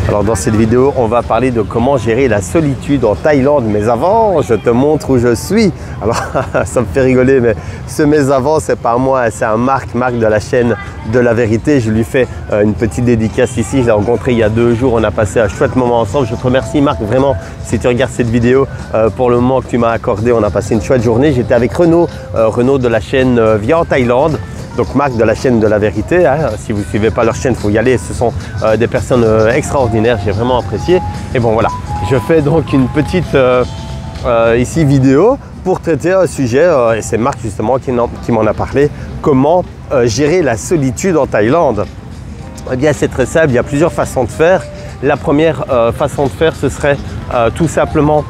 Alors dans cette vidéo, on va parler de comment gérer la solitude en Thaïlande. Mais avant, je te montre où je suis. Alors ça me fait rigoler, mais ce mais avant, c'est pas moi, c'est un Marc de la chaîne de la vérité. Je lui fais une petite dédicace ici. Je l'ai rencontré il y a 2 jours. On a passé un chouette moment ensemble. Je te remercie Marc, vraiment, si tu regardes cette vidéo, pour le moment que tu m'as accordé. On a passé une chouette journée. J'étais avec Renaud, Renaud de la chaîne Via en Thaïlande. Donc Marc de la chaîne de la vérité, hein. Si vous ne suivez pas leur chaîne, il faut y aller. Ce sont des personnes extraordinaires, j'ai vraiment apprécié. Et bon voilà, je fais donc une petite ici vidéo pour traiter un sujet, et c'est Marc justement qui m'en a parlé, comment gérer la solitude en Thaïlande. Eh bien c'est très simple, il y a plusieurs façons de faire. La première façon de faire, ce serait tout simplement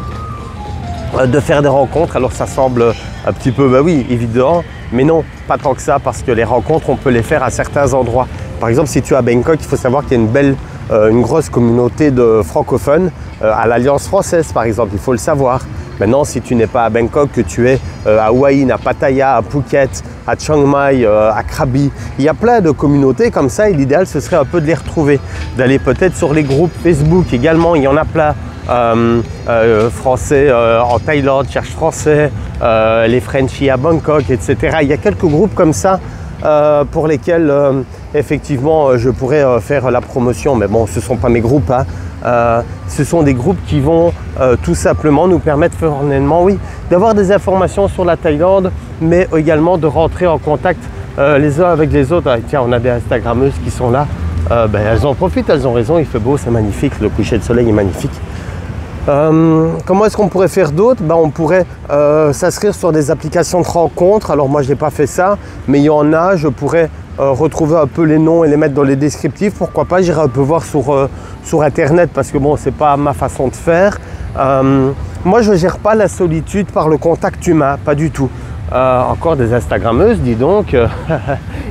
de faire des rencontres. Alors ça semble un petit peu, bah oui, évident, mais non, pas tant que ça, parce que les rencontres, on peut les faire à certains endroits. Par exemple, si tu es à Bangkok, il faut savoir qu'il y a une grosse communauté de francophones à l'Alliance française, par exemple, il faut le savoir. Maintenant, si tu n'es pas à Bangkok, que tu es à Hue Hin, à Pattaya, à Phuket, à Chiang Mai, à Krabi, il y a plein de communautés comme ça, et l'idéal, ce serait un peu de les retrouver, d'aller peut-être sur les groupes Facebook également, il y en a plein. Français en Thaïlande, cherche français, les Frenchies à Bangkok, etc. Il y a quelques groupes comme ça pour lesquels effectivement je pourrais faire la promotion, mais bon, ce ne sont pas mes groupes, hein. Ce sont des groupes qui vont tout simplement nous permettre formellement, oui, d'avoir des informations sur la Thaïlande, mais également de rentrer en contact les uns avec les autres. Ah, tiens, on a des Instagrammeuses qui sont là, elles en profitent, elles ont raison, il fait beau, c'est magnifique, le coucher de soleil est magnifique. Comment est-ce qu'on pourrait faire d'autres? On pourrait s'inscrire sur des applications de rencontres. Alors moi je n'ai pas fait ça, mais il y en a, je pourrais retrouver un peu les noms et les mettre dans les descriptifs. Pourquoi pas, j'irai un peu voir sur internet, parce que bon, c'est pas ma façon de faire. Moi je ne gère pas la solitude par le contact humain, pas du tout. Encore des Instagrammeuses, dis donc,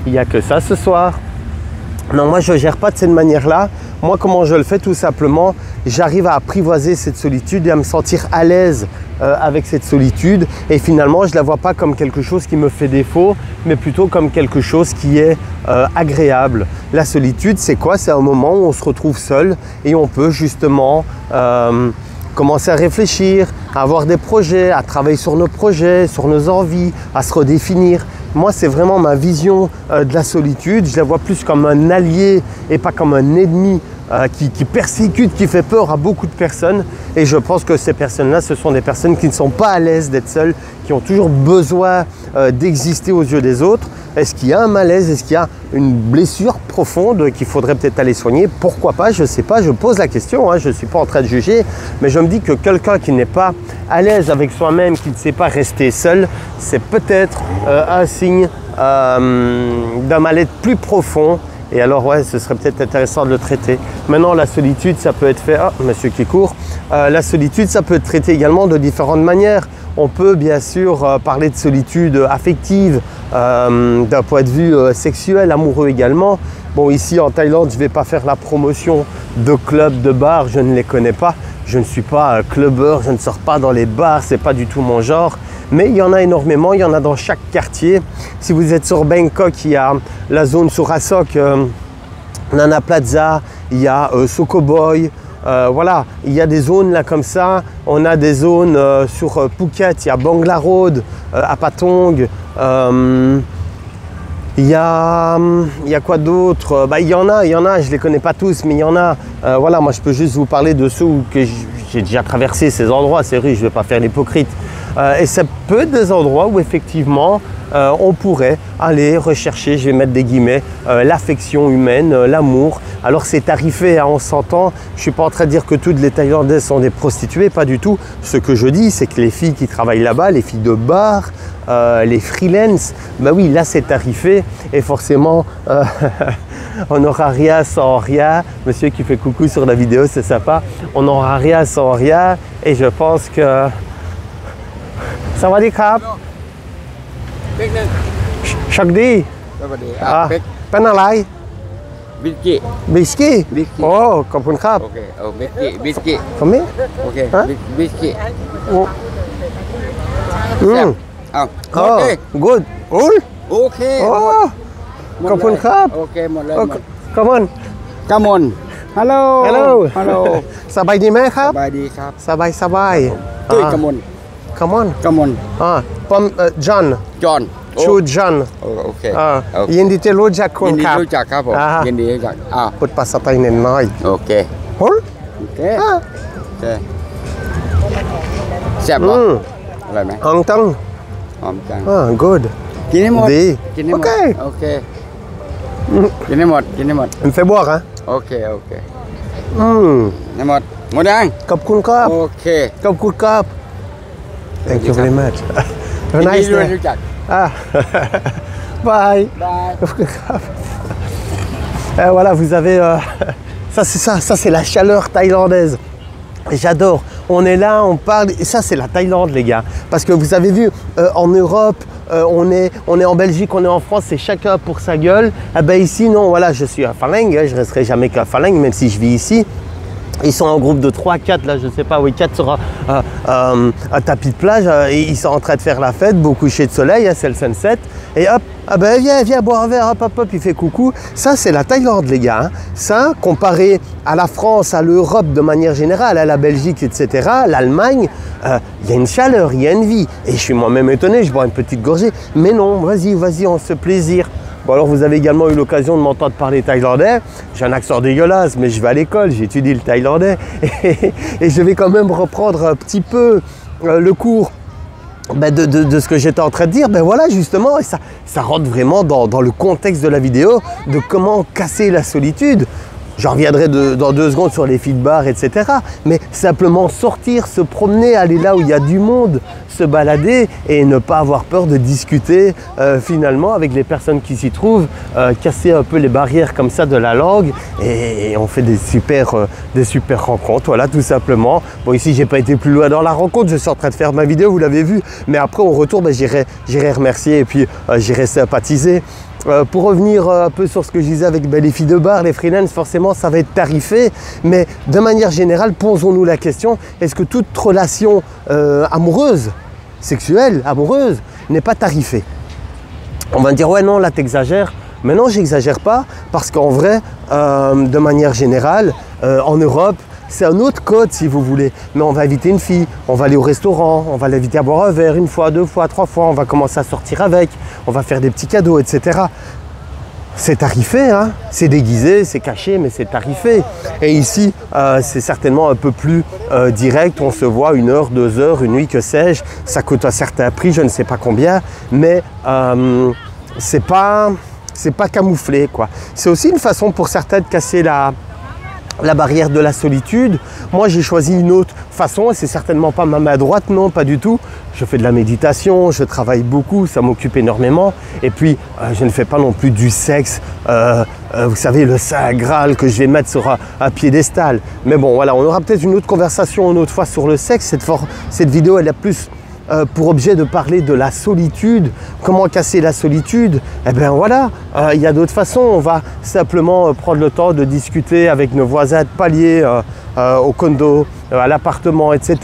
il n'y a que ça ce soir. Non, moi je ne gère pas de cette manière-là. Moi, comment je le fais? Tout simplement, j'arrive à apprivoiser cette solitude et à me sentir à l'aise avec cette solitude. Et finalement, je ne la vois pas comme quelque chose qui me fait défaut, mais plutôt comme quelque chose qui est agréable. La solitude, c'est quoi? C'est un moment où on se retrouve seul et on peut justement commencer à réfléchir, à avoir des projets, à travailler sur nos projets, sur nos envies, à se redéfinir. Moi, c'est vraiment ma vision de la solitude. Je la vois plus comme un allié et pas comme un ennemi qui persécute, qui fait peur à beaucoup de personnes. Et je pense que ces personnes-là, ce sont des personnes qui ne sont pas à l'aise d'être seules, qui ont toujours besoin d'exister aux yeux des autres. Est-ce qu'il y a un malaise? Est-ce qu'il y a une blessure profonde qu'il faudrait peut-être aller soigner? Pourquoi pas? Je ne sais pas, je pose la question, hein, je ne suis pas en train de juger, mais je me dis que quelqu'un qui n'est pas à l'aise avec soi-même, qui ne sait pas rester seul, c'est peut-être un signe d'un mal-être plus profond. Et alors ouais, ce serait peut-être intéressant de le traiter. Maintenant, la solitude, ça peut être fait... Ah, monsieur qui court. La solitude, ça peut être traité également de différentes manières. On peut bien sûr parler de solitude affective, d'un point de vue sexuel, amoureux également. Bon, ici en Thaïlande, je ne vais pas faire la promotion de clubs, de bars, je ne les connais pas. Je ne suis pas clubbeur, je ne sors pas dans les bars, c'est pas du tout mon genre. Mais il y en a énormément, il y en a dans chaque quartier. Si vous êtes sur Bangkok, il y a la zone sur Assok, Nana Plaza, il y a Sokoboy. Voilà, il y a des zones là comme ça. On a des zones sur Phuket, il y a Bangla Road, à Patong. Il y a quoi d'autre? Il y en a, je ne les connais pas tous, mais il y en a. Voilà, moi je peux juste vous parler de ceux que j'ai déjà traversé ces endroits, c'est vrai, je ne vais pas faire l'hypocrite. Et ça peut être des endroits où effectivement on pourrait aller rechercher, je vais mettre des guillemets, l'affection humaine, l'amour. Alors c'est tarifé, hein, on s'entend. Je ne suis pas en train de dire que toutes les Thaïlandaises sont des prostituées, pas du tout. Ce que je dis, c'est que les filles qui travaillent là-bas, les filles de bar, les freelance, oui, là c'est tarifé. Et forcément, on n'aura rien sans rien. Monsieur qui fait coucou sur la vidéo, c'est sympa. On n'aura rien sans rien. Et je pense que... Ça va direครับชักดีเป็นอะไรบิสกี้โอ้ขอบคุณครับโอเคเอาบิสกี้คอมมี่โอเคบิสกี้โอเค good โอเคขอบคุณครับโอเคหมดเลยคัมอน Hello Hello Hello สบายดีไหมครับ สบายดีครับ สบายสบาย ตุ้ยกมล Come on กมล ผมJohn จอห์น ชื่อ John โอเค ยินดีที่รู้จักคุ ยิ ณ นดี ครับ รู้จักครับผมยินดีรู้จักพูดภาษาไทยนิดหน่อย โอเค ฮุล โอเคโอเคแซ่บปะอร่อยไหม ฮองตัง หอมจัง good กินให้หมด ดี กินให้หมด โอเค โอเคกินให้หมดกินให้หมด มันเฟบวกฮะ โอเคอืม ให้หมดหมดยัง ขอบคุณครับ โอเค ขอบคุณครับ Thank you very much ยิน Nice ดีด้วย day รู้จัก Bye Bye Voilà, vous avez... ça c'est la chaleur thaïlandaise. J'adore. On est là, on parle... Et ça, c'est la Thaïlande, les gars. Parce que vous avez vu, en Europe, on est en Belgique, on est en France, c'est chacun pour sa gueule. Ah ben ici, non, voilà, je suis à Phalang, hein, je resterai jamais qu'à Phalang, même si je vis ici. Ils sont en groupe de 3, 4, là, je sais pas, oui, 4 sur un tapis de plage. Et ils sont en train de faire la fête, beau coucher de soleil, hein, c'est le sunset. Et hop, ah ben viens boire un verre, hop, il fait coucou. Ça, c'est la Thaïlande, les gars. Hein. Ça, comparé à la France, à l'Europe de manière générale, à la Belgique, etc., l'Allemagne, il y a une chaleur, il y a une vie. Et je suis moi-même étonné, je bois une petite gorgée. Mais non, vas-y, on se plaisir. Bon alors vous avez également eu l'occasion de m'entendre parler thaïlandais. J'ai un accent dégueulasse, mais je vais à l'école, j'étudie le thaïlandais. Et je vais quand même reprendre un petit peu le cours de ce que j'étais en train de dire. Ben voilà justement, et ça rentre vraiment dans le contexte de la vidéo, de comment casser la solitude. J'en reviendrai dans 2 secondes sur les feedbacks, etc. Mais simplement sortir, se promener, aller là où il y a du monde, se balader et ne pas avoir peur de discuter finalement avec les personnes qui s'y trouvent, casser un peu les barrières comme ça de la langue et on fait des super rencontres, voilà tout simplement. Bon ici j'ai pas été plus loin dans la rencontre, je suis en train de faire ma vidéo, vous l'avez vu, mais après au retour ben, j'irai remercier et puis j'irai sympathiser. Pour revenir un peu sur ce que je disais avec les filles de bar, les freelance, forcément ça va être tarifé, mais de manière générale, posons-nous la question, est-ce que toute relation amoureuse, sexuelle, amoureuse, n'est pas tarifée? On va dire ouais non là t'exagères, mais non j'exagère pas, parce qu'en vrai, de manière générale, en Europe, c'est un autre code si vous voulez, mais on va inviter une fille, on va aller au restaurant, on va l'inviter à boire un verre 1 fois, 2 fois, 3 fois, on va commencer à sortir avec, on va faire des petits cadeaux, etc. C'est tarifé, hein, c'est déguisé, c'est caché, mais c'est tarifé. Et ici, c'est certainement un peu plus direct, on se voit 1 heure, 2 heures, 1 nuit, que sais-je, ça coûte un certain prix, je ne sais pas combien, mais c'est pas camouflé, quoi. C'est aussi une façon pour certains de casser la barrière de la solitude. Moi j'ai choisi une autre façon et c'est certainement pas ma main droite, non pas du tout. Je fais de la méditation, je travaille beaucoup, ça m'occupe énormément et puis je ne fais pas non plus du sexe, vous savez le saint graal que je vais mettre sur un piédestal. Mais bon voilà, on aura peut-être une autre conversation une autre fois sur le sexe. Cette vidéo elle a plus pour objet de parler de la solitude, comment casser la solitude. Eh bien voilà, il y a d'autres façons, on va simplement prendre le temps de discuter avec nos voisins de palier au condo, à l'appartement, etc.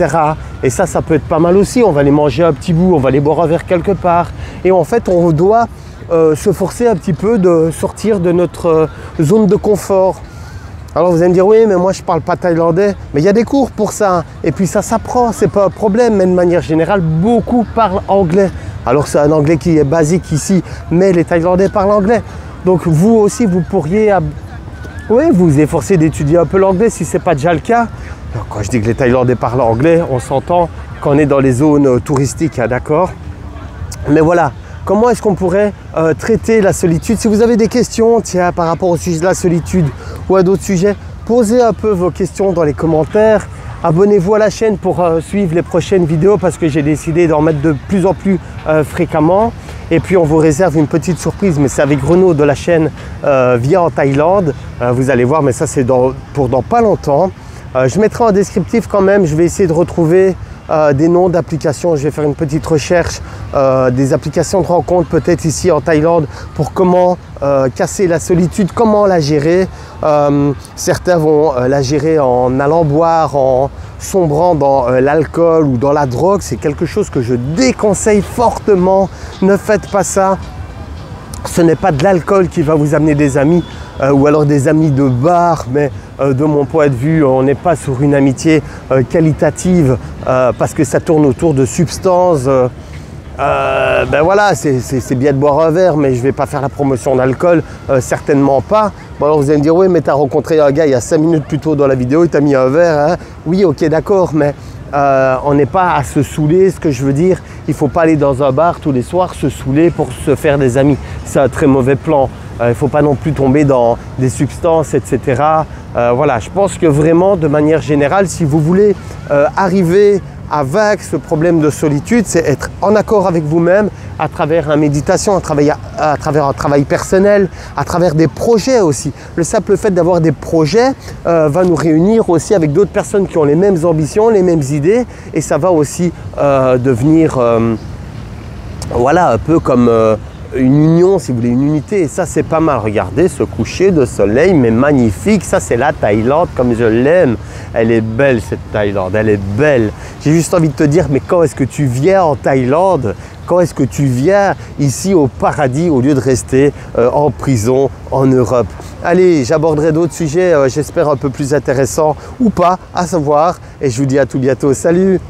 Et ça peut être pas mal aussi, on va aller manger un petit bout, on va aller boire un verre quelque part. Et en fait, on doit se forcer un petit peu de sortir de notre zone de confort. Alors vous allez me dire, oui, mais moi je parle pas thaïlandais. Mais il y a des cours pour ça. Et puis ça s'apprend, c'est pas un problème. Mais de manière générale, beaucoup parlent anglais. Alors c'est un anglais qui est basique ici, mais les Thaïlandais parlent anglais. Donc vous aussi, vous pourriez vous efforcer d'étudier un peu l'anglais si c'est pas déjà le cas. Alors, quand je dis que les Thaïlandais parlent anglais, on s'entend quand on est dans les zones touristiques, hein, d'accord? Mais voilà. Comment est-ce qu'on pourrait traiter la solitude? Si vous avez des questions tiens, par rapport au sujet de la solitude ou à d'autres sujets, posez un peu vos questions dans les commentaires. Abonnez-vous à la chaîne pour suivre les prochaines vidéos parce que j'ai décidé d'en mettre de plus en plus fréquemment. Et puis on vous réserve une petite surprise, mais c'est avec Renaud de la chaîne Via en Thaïlande. Vous allez voir, mais ça c'est pour dans pas longtemps. Je mettrai en descriptif quand même, je vais essayer de retrouver des noms d'applications, je vais faire une petite recherche des applications de rencontre peut-être ici en Thaïlande pour comment casser la solitude, comment la gérer. Certains vont la gérer en allant boire, en sombrant dans l'alcool ou dans la drogue. C'est quelque chose que je déconseille fortement, ne faites pas ça. Ce n'est pas de l'alcool qui va vous amener des amis ou alors des amis de bar, mais de mon point de vue, on n'est pas sur une amitié qualitative parce que ça tourne autour de substances. Ben voilà, c'est bien de boire un verre, mais je ne vais pas faire la promotion d'alcool, certainement pas. Bon, alors vous allez me dire, oui, mais tu as rencontré un gars il y a 5 minutes plus tôt dans la vidéo, il t'a mis un verre, hein. Oui, ok, d'accord, mais on n'est pas à se saouler. Ce que je veux dire, il ne faut pas aller dans un bar tous les soirs se saouler pour se faire des amis. C'est un très mauvais plan. Il ne faut pas non plus tomber dans des substances, etc. Voilà, je pense que vraiment, de manière générale, si vous voulez arriver à vaincre ce problème de solitude, c'est être en accord avec vous-même à travers une méditation, à travers un travail personnel, à travers des projets aussi. Le simple fait d'avoir des projets va nous réunir aussi avec d'autres personnes qui ont les mêmes ambitions, les mêmes idées, et ça va aussi devenir voilà, un peu comme une union, si vous voulez, une unité. Et ça, c'est pas mal. Regardez ce coucher de soleil, mais magnifique. Ça, c'est la Thaïlande comme je l'aime. Elle est belle, cette Thaïlande. Elle est belle. J'ai juste envie de te dire, mais quand est-ce que tu viens en Thaïlande? Quand est-ce que tu viens ici au paradis au lieu de rester en prison en Europe? Allez, j'aborderai d'autres sujets, j'espère un peu plus intéressants ou pas, à savoir. Et je vous dis à tout bientôt. Salut!